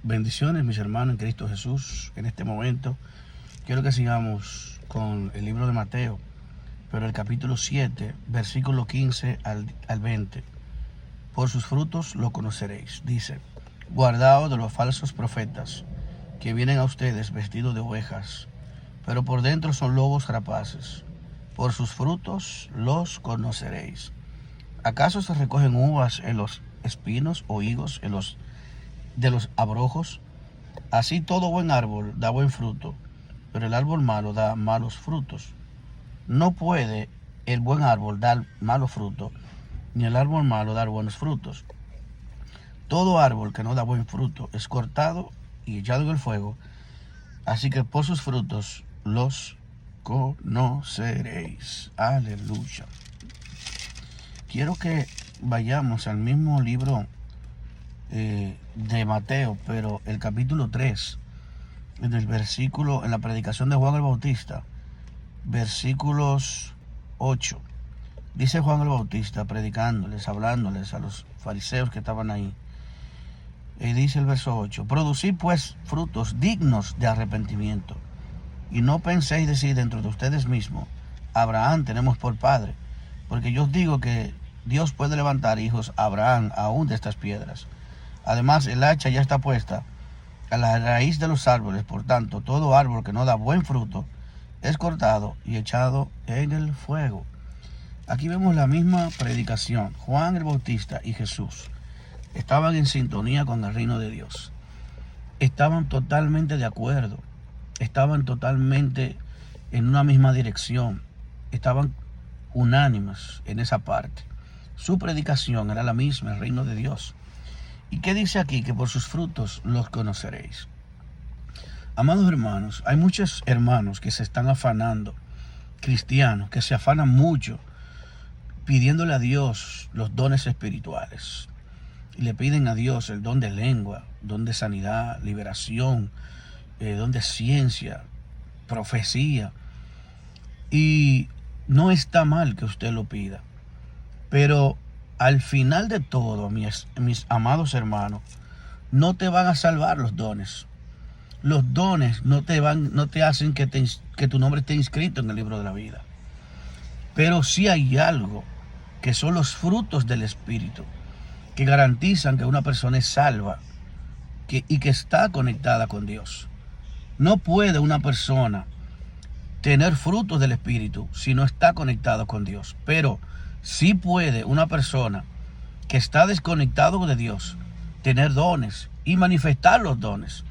Bendiciones, mis hermanos en Cristo Jesús. En este momento quiero que sigamos con el libro de Mateo, pero el capítulo 7, versículo 15 al 20. Por sus frutos lo conoceréis. Dice: guardaos de los falsos profetas, que vienen a ustedes vestidos de ovejas, pero por dentro son lobos rapaces. Por sus frutos los conoceréis. ¿Acaso se recogen uvas en los espinos o higos de los abrojos? Así todo buen árbol da buen fruto, pero el árbol malo da malos frutos. No puede el buen árbol dar malos frutos, ni el árbol malo dar buenos frutos. Todo árbol que no da buen fruto es cortado y echado en el fuego. Así que por sus frutos los conoceréis. Aleluya. Quiero que vayamos al mismo libro de Mateo, pero el capítulo 3, en el versículo, en la predicación de Juan el Bautista, versículos 8. Dice Juan el Bautista predicándoles, hablándoles a los fariseos que estaban ahí. Y dice el verso 8: producid pues frutos dignos de arrepentimiento, y no penséis decir dentro de ustedes mismos: Abraham tenemos por padre, porque yo os digo que Dios puede levantar hijos a Abraham aún de estas piedras. Además, el hacha ya está puesta a la raíz de los árboles. Por tanto, todo árbol que no da buen fruto es cortado y echado en el fuego. Aquí vemos la misma predicación. Juan el Bautista y Jesús estaban en sintonía con el reino de Dios. Estaban totalmente de acuerdo. Estaban totalmente en una misma dirección. Estaban unánimes en esa parte. Su predicación era la misma, el reino de Dios. ¿Y qué dice aquí? Que por sus frutos los conoceréis. Amados hermanos, hay muchos hermanos que se están afanando, cristianos, que se afanan mucho, pidiéndole a Dios los dones espirituales. Y le piden a Dios el don de lengua, don de sanidad, liberación, don de ciencia, profecía. Y no está mal que usted lo pida. Pero al final de todo, mis amados hermanos, no te van a salvar los dones. Los dones no te hacen que tu nombre esté inscrito en el libro de la vida. Pero sí hay algo que son los frutos del Espíritu, que garantizan que una persona es salva y que está conectada con Dios. No puede una persona tener frutos del Espíritu si no está conectado con Dios. Pero sí puede una persona que está desconectado de Dios tener dones y manifestar los dones.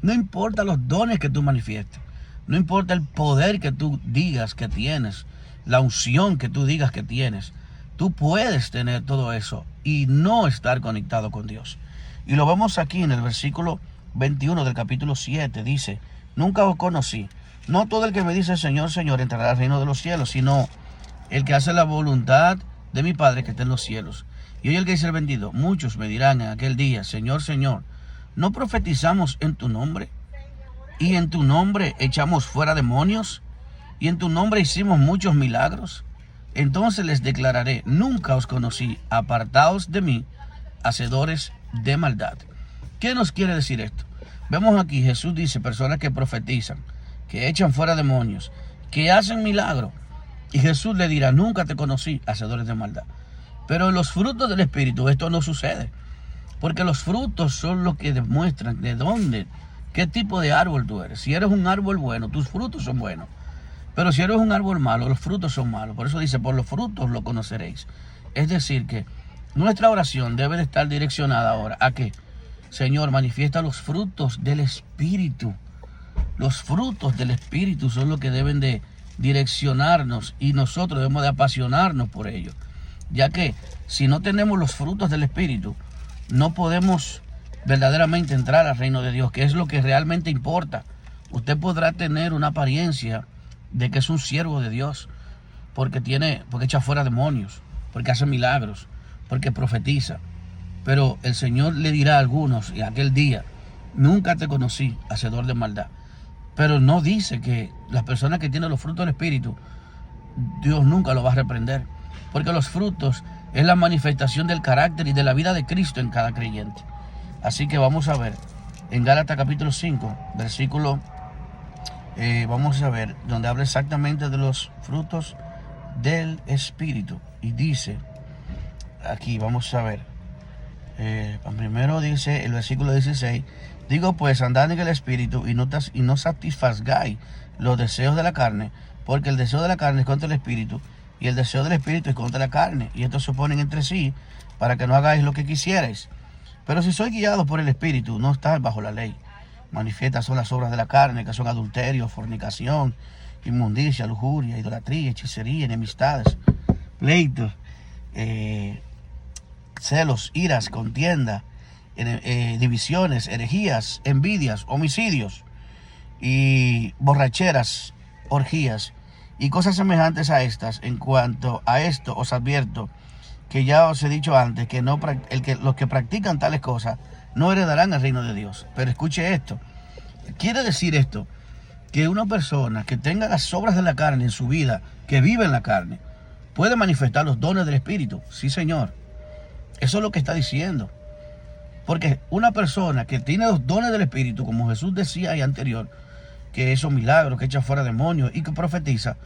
No importa los dones que tú manifiestes, no importa el poder que tú digas que tienes, la unción que tú digas que tienes, tú puedes tener todo eso y no estar conectado con Dios. Y lo vemos aquí en el versículo 21 del capítulo 7, dice: nunca os conocí. No todo el que me dice Señor, Señor entrará al reino de los cielos, sino el que hace la voluntad de mi Padre que está en los cielos. Y hoy el que dice el bendito: muchos me dirán en aquel día: Señor, Señor, ¿no profetizamos en tu nombre? Y en tu nombre echamos fuera demonios, y en tu nombre hicimos muchos milagros. Entonces les declararé: nunca os conocí, apartaos de mí, hacedores de maldad. ¿Qué nos quiere decir esto? Vemos aquí, Jesús dice, personas que profetizan, que echan fuera demonios, que hacen milagros. Y Jesús le dirá: nunca te conocí, hacedores de maldad. Pero en los frutos del Espíritu esto no sucede. Porque los frutos son los que demuestran de dónde, qué tipo de árbol tú eres. Si eres un árbol bueno, tus frutos son buenos. Pero si eres un árbol malo, los frutos son malos. Por eso dice: por los frutos lo conoceréis. Es decir que nuestra oración debe de estar direccionada ahora a que, Señor, manifiesta los frutos del Espíritu. Los frutos del Espíritu son los que deben de direccionarnos y nosotros debemos de apasionarnos por ello. Ya que si no tenemos los frutos del Espíritu, no podemos verdaderamente entrar al reino de Dios, que es lo que realmente importa. Usted podrá tener una apariencia de que es un siervo de Dios, porque echa fuera demonios, porque hace milagros, porque profetiza. Pero el Señor le dirá a algunos en aquel día: nunca te conocí, hacedor de maldad. Pero no dice que las personas que tienen los frutos del Espíritu, Dios nunca lo va a reprender. Porque los frutos es la manifestación del carácter y de la vida de Cristo en cada creyente. Así que vamos a ver en Gálatas capítulo 5, versículo, vamos a ver, donde habla exactamente de los frutos del Espíritu. Y dice, aquí vamos a ver, primero dice el versículo 16, digo pues, andad en el Espíritu y no satisfagáis los deseos de la carne, porque el deseo de la carne es contra el Espíritu, y el deseo del Espíritu es contra la carne, y estos se oponen entre sí, para que no hagáis lo que quisierais. Pero si sois guiados por el Espíritu, no estáis bajo la ley. Manifiestas son las obras de la carne, que son adulterio, fornicación, inmundicia, lujuria, idolatría, hechicería, enemistades, pleitos, celos, iras, contienda, divisiones, herejías, envidias, homicidios y borracheras, orgías y cosas semejantes a estas. En cuanto a esto os advierto, que ya os he dicho antes, que los que practican tales cosas no heredarán el reino de Dios. Pero escuche esto, quiere decir esto, que una persona que tenga las obras de la carne en su vida, que vive en la carne, puede manifestar los dones del Espíritu. Sí, Señor. Eso es lo que está diciendo. Porque una persona que tiene los dones del Espíritu, como Jesús decía ahí anterior, que esos milagros, que echa fuera demonios y que profetiza,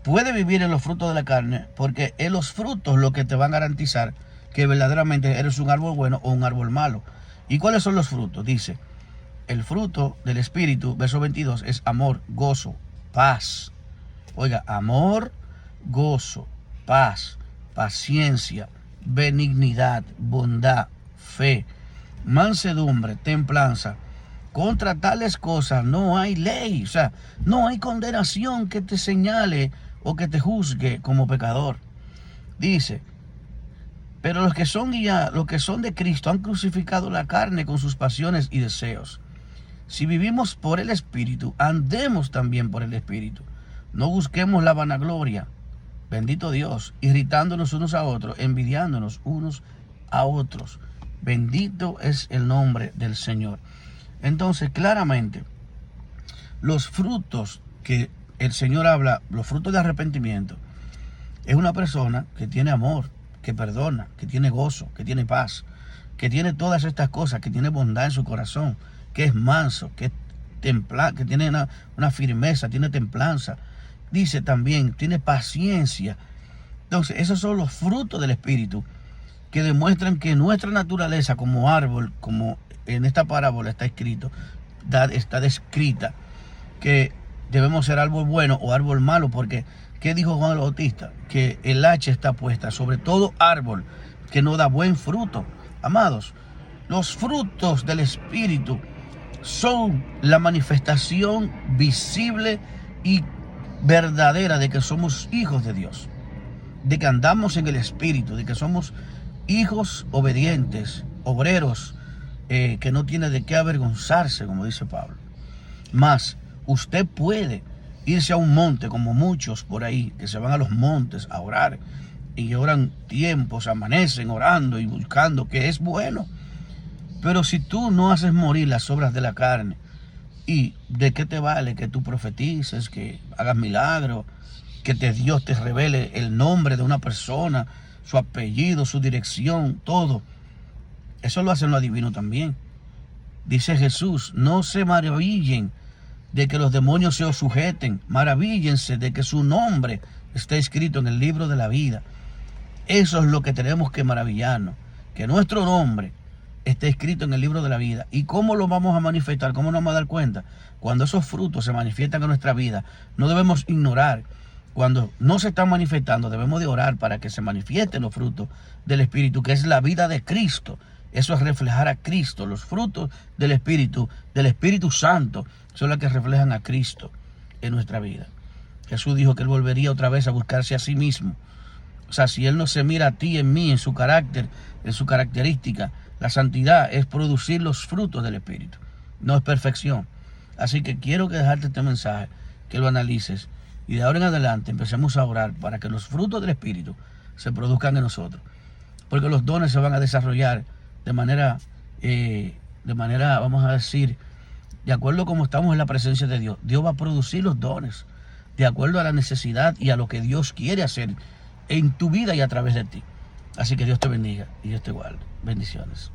puede vivir en los frutos de la carne, porque es los frutos lo que te van a garantizar que verdaderamente eres un árbol bueno o un árbol malo. ¿Y cuáles son los frutos? Dice, el fruto del Espíritu, verso 22, es amor, gozo, paz. Oiga, amor, gozo, paz, paciencia, benignidad, bondad, fe, mansedumbre, templanza. Contra tales cosas no hay ley, o sea, no hay condenación que te señale o que te juzgue como pecador. Dice, pero los que son de Cristo han crucificado la carne con sus pasiones y deseos. Si vivimos por el Espíritu, andemos también por el Espíritu. No busquemos la vanagloria, bendito Dios, irritándonos unos a otros, envidiándonos unos a otros. Bendito es el nombre del Señor. Entonces, claramente, los frutos que el Señor habla, los frutos de arrepentimiento, es una persona que tiene amor, que perdona, que tiene gozo, que tiene paz, que tiene todas estas cosas, que tiene bondad en su corazón, que es manso, que tiene una firmeza, tiene templanza. Dice también, tiene paciencia. Entonces, esos son los frutos del Espíritu que demuestran que nuestra naturaleza como árbol, como en esta parábola está escrito, está descrita, que debemos ser árbol bueno o árbol malo, porque ¿qué dijo Juan el Bautista? Que el hacha está puesta sobre todo árbol que no da buen fruto. Amados, los frutos del Espíritu son la manifestación visible y verdadera de que somos hijos de Dios, de que andamos en el Espíritu, de que somos hijos obedientes, obreros, que no tiene de qué avergonzarse, como dice Pablo. Mas usted puede irse a un monte, como muchos por ahí, que se van a los montes a orar, y oran tiempos, amanecen orando y buscando, que es bueno. Pero si tú no haces morir las obras de la carne, ¿y de qué te vale que tú profetices, que hagas milagros, que Dios te revele el nombre de una persona, su apellido, su dirección, todo? Eso lo hacen los adivinos también. Dice Jesús, no se maravillen de que los demonios se os sujeten, maravíllense de que su nombre está escrito en el libro de la vida. Eso es lo que tenemos que maravillarnos, que nuestro nombre está escrito en el libro de la vida. ¿Y cómo lo vamos a manifestar? ¿Cómo nos vamos a dar cuenta? Cuando esos frutos se manifiestan en nuestra vida, no debemos ignorar. Cuando no se están manifestando, debemos de orar para que se manifiesten los frutos del Espíritu, que es la vida de Cristo. Eso es reflejar a Cristo. Los frutos del Espíritu Santo, son las que reflejan a Cristo en nuestra vida. Jesús dijo que Él volvería otra vez a buscarse a sí mismo. O sea, si Él no se mira a ti, en mí, en su carácter, en su característica, la santidad es producir los frutos del Espíritu, no es perfección. Así que quiero dejarte este mensaje, que lo analices, y de ahora en adelante empecemos a orar para que los frutos del Espíritu se produzcan en nosotros. Porque los dones se van a desarrollar de manera, vamos a decir, de acuerdo a cómo estamos en la presencia de Dios. Dios va a producir los dones de acuerdo a la necesidad y a lo que Dios quiere hacer en tu vida y a través de ti. Así que Dios te bendiga y Dios te guarde. Bendiciones.